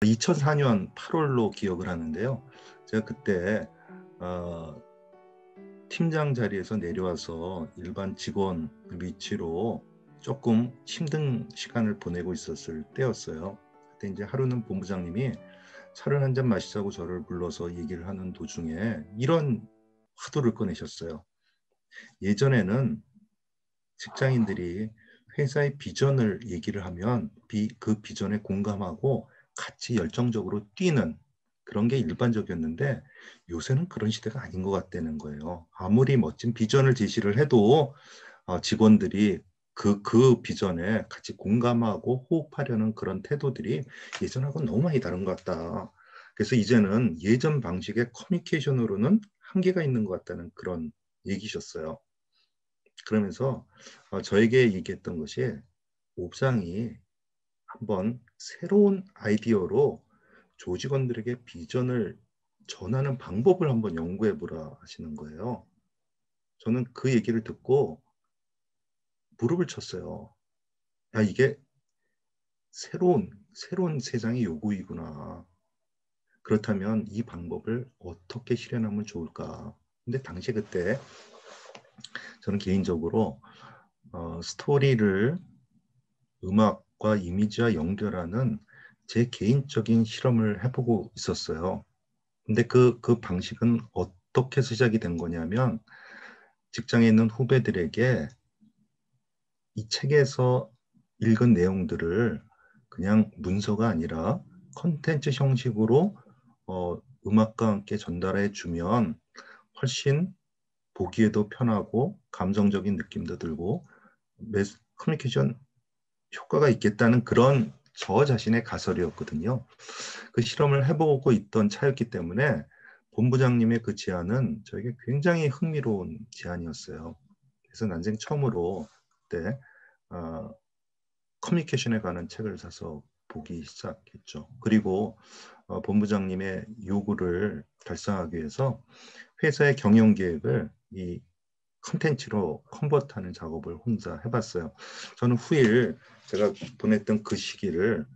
2004년 8월로 기억을 하는데요. 제가 그때 팀장 자리에서 내려와서 일반 직원 위치로 조금 힘든 시간을 보내고 있었을 때였어요. 그때 이제 하루는 본부장님이 차를 한 잔 마시자고 저를 불러서 얘기를 하는 도중에 이런 화두를 꺼내셨어요. 예전에는 직장인들이 회사의 비전을 얘기를 하면 그 비전에 공감하고 같이 열정적으로 뛰는 그런 게 일반적이었는데 요새는 그런 시대가 아닌 것 같다는 거예요. 아무리 멋진 비전을 제시를 해도 직원들이 그 비전에 같이 공감하고 호흡하려는 그런 태도들이 예전하고 너무 많이 다른 것 같다. 그래서 이제는 예전 방식의 커뮤니케이션으로는 한계가 있는 것 같다는 그런 얘기셨어요. 그러면서 저에게 얘기했던 것이 옥상이 한번 새로운 아이디어로 조직원들에게 비전을 전하는 방법을 한번 연구해 보라 하시는 거예요. 저는 그 얘기를 듣고 무릎을 쳤어요. 야, 이게 새로운 세상의 요구이구나. 그렇다면 이 방법을 어떻게 실현하면 좋을까? 근데 당시 그때 저는 개인적으로 스토리를 음악과 이미지와 연결하는 제 개인적인 실험을 해보고 있었어요. 근데 그 방식은 어떻게 시작이 된 거냐면 직장에 있는 후배들에게 이 책에서 읽은 내용들을 그냥 문서가 아니라 컨텐츠 형식으로 음악과 함께 전달해 주면 훨씬 보기에도 편하고 감성적인 느낌도 들고 커뮤니케이션 효과가 있겠다는 그런 저 자신의 가설이었거든요. 그 실험을 해보고 있던 차였기 때문에 본부장님의 그 제안은 저에게 굉장히 흥미로운 제안이었어요. 그래서 난생 처음으로 그때 커뮤니케이션에 관한 책을 사서 보기 시작했죠. 그리고 본부장님의 요구를 달성하기 위해서 회사의 경영 계획을 이 컨텐츠로 컨버트하는 작업을 혼자 해봤어요. 저는 후일 제가 보냈던 그 시기를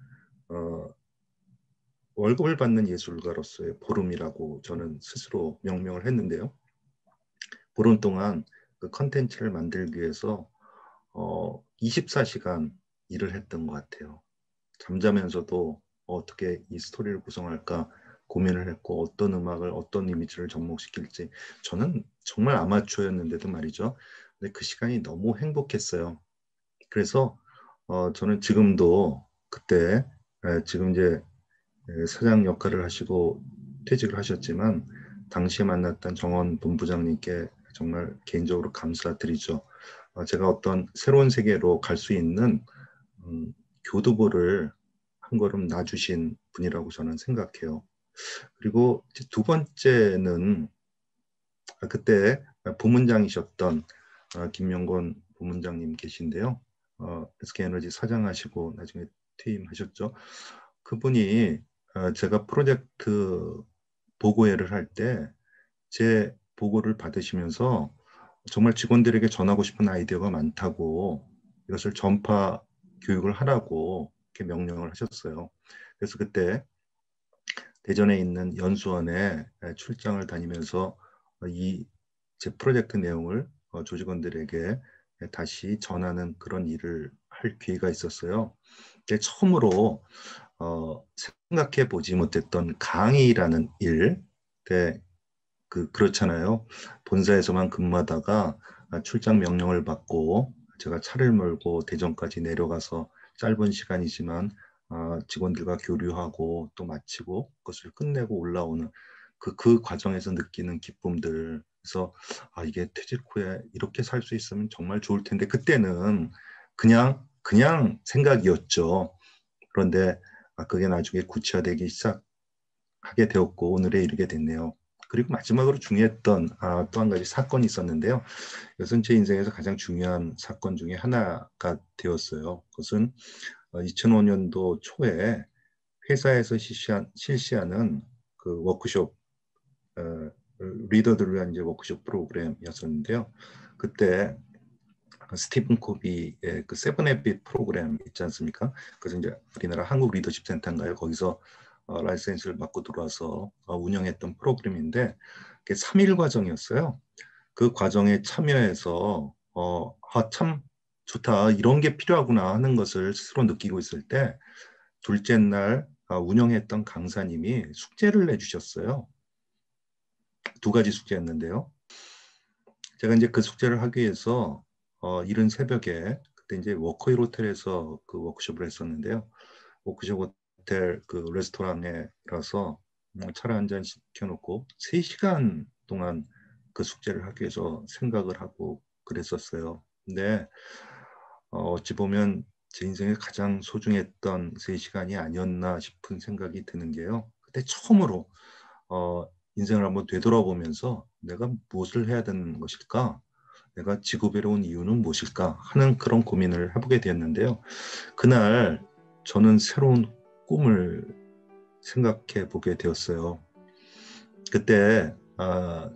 월급을 받는 예술가로서의 보름이라고 저는 스스로 명명을 했는데요. 보름 동안 그 컨텐츠를 만들기 위해서 24시간 일을 했던 것 같아요. 잠자면서도 어떻게 이 스토리를 구성할까 고민을 했고 어떤 음악을 어떤 이미지를 접목시킬지 저는 정말 아마추어였는데도 말이죠. 근데 그 시간이 너무 행복했어요. 그래서 저는 지금도 그때 지금 이제 사장 역할을 하시고 퇴직을 하셨지만 당시에 만났던 정원 본부장님께 정말 개인적으로 감사드리죠. 제가 어떤 새로운 세계로 갈 수 있는 교두보를 한 걸음 놔주신 분이라고 저는 생각해요. 그리고 두 번째는 그때 부문장이셨던 김명건 부문장님 계신데요. SK에너지 사장하시고 나중에 퇴임하셨죠. 그분이 제가 프로젝트 보고회를 할 때 제 보고를 받으시면서 정말 직원들에게 전하고 싶은 아이디어가 많다고 이것을 전파 교육을 하라고 이렇게 명령을 하셨어요. 그래서 그때 대전에 있는 연수원에 출장을 다니면서 이 제 프로젝트 내용을 조직원들에게 다시 전하는 그런 일을 할 기회가 있었어요. 처음으로 생각해 보지 못했던 강의라는 일, 그렇잖아요. 본사에서만 근무하다가 출장 명령을 받고 제가 차를 몰고 대전까지 내려가서 짧은 시간이지만 직원들과 교류하고 또 마치고 그것을 끝내고 올라오는 그 과정에서 느끼는 기쁨들. 그래서 이게 퇴직 후에 이렇게 살 수 있으면 정말 좋을 텐데 그때는 그냥 생각이었죠. 그런데 그게 나중에 구체화되기 시작하게 되었고 오늘에 이르게 됐네요. 그리고 마지막으로 중요했던 또 한 가지 사건이 있었는데요. 이것은 제 인생에서 가장 중요한 사건 중에 하나가 되었어요. 그것은 2005년도 초에 회사에서 실시하는 그 워크숍, 리더들을 위한 이제 워크숍 프로그램이었었는데요. 그때 스티븐 코비의 그 세븐 해빗 프로그램 있지 않습니까? 그래서 이제 우리나라 한국 리더십 센터인가요? 거기서 라이센스를 받고 들어와서 운영했던 프로그램인데 그게 3일 과정이었어요. 그 과정에 참여해서 참 좋다, 이런 게 필요하구나 하는 것을 스스로 느끼고 있을 때 둘째 날 운영했던 강사님이 숙제를 내주셨어요. 2가지 숙제였는데요. 제가 이제 그 숙제를 하기 위해서 이른 새벽에, 그때 이제 워커힐 호텔에서 그 워크숍을 했었는데요. 워크숍 호텔 그 레스토랑에 가서 차를 한 잔 시켜놓고 3시간 동안 그 숙제를 하기 위해서 생각을 하고 그랬었어요. 근데 어찌 보면 제 인생에 가장 소중했던 3시간이 아니었나 싶은 생각이 드는 게요. 그때 처음으로 인생을 한번 되돌아보면서 내가 무엇을 해야 되는 것일까? 내가 지구별에 온 이유는 무엇일까? 하는 그런 고민을 해보게 되었는데요. 그날 저는 새로운 꿈을 생각해 보게 되었어요. 그때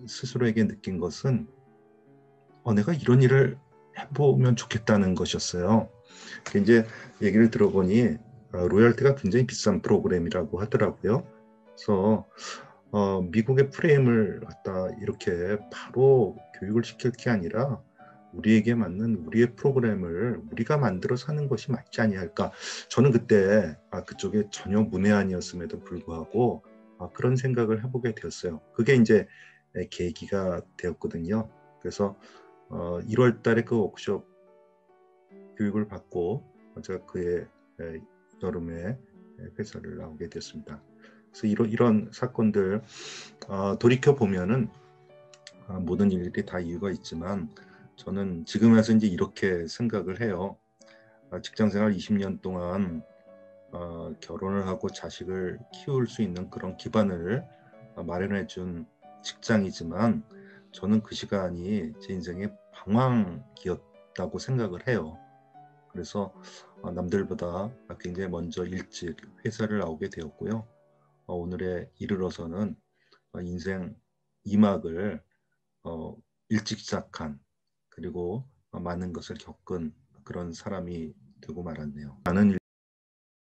스스로에게 느낀 것은 내가 이런 일을 해보면 좋겠다는 것이었어요. 이제 얘기를 들어보니 로열티가 굉장히 비싼 프로그램이라고 하더라고요. 그래서 미국의 프레임을 갖다 이렇게 바로 교육을 시킬 게 아니라 우리에게 맞는 우리의 프로그램을 우리가 만들어서 하는 것이 맞지 아니할까. 저는 그때 그쪽에 전혀 문외한이었음에도 불구하고 그런 생각을 해보게 되었어요. 그게 이제 계기가 되었거든요. 그래서 1월 달에 그 워크숍 교육을 받고 제가 그해 여름에 회사를 나오게 됐습니다. 그래서 이런 사건들 돌이켜 보면은 모든 일들이 다 이유가 있지만 저는 지금 와서 이제 이렇게 생각을 해요. 직장생활 20년 동안 결혼을 하고 자식을 키울 수 있는 그런 기반을 마련해 준 직장이지만 저는 그 시간이 제 인생의 방황기였다고 생각을 해요. 그래서 남들보다 굉장히 먼저 일찍 회사를 나오게 되었고요. 오늘에 이르러서는 인생 2막을 일찍 시작한, 그리고 많은 것을 겪은 그런 사람이 되고 말았네요. 나는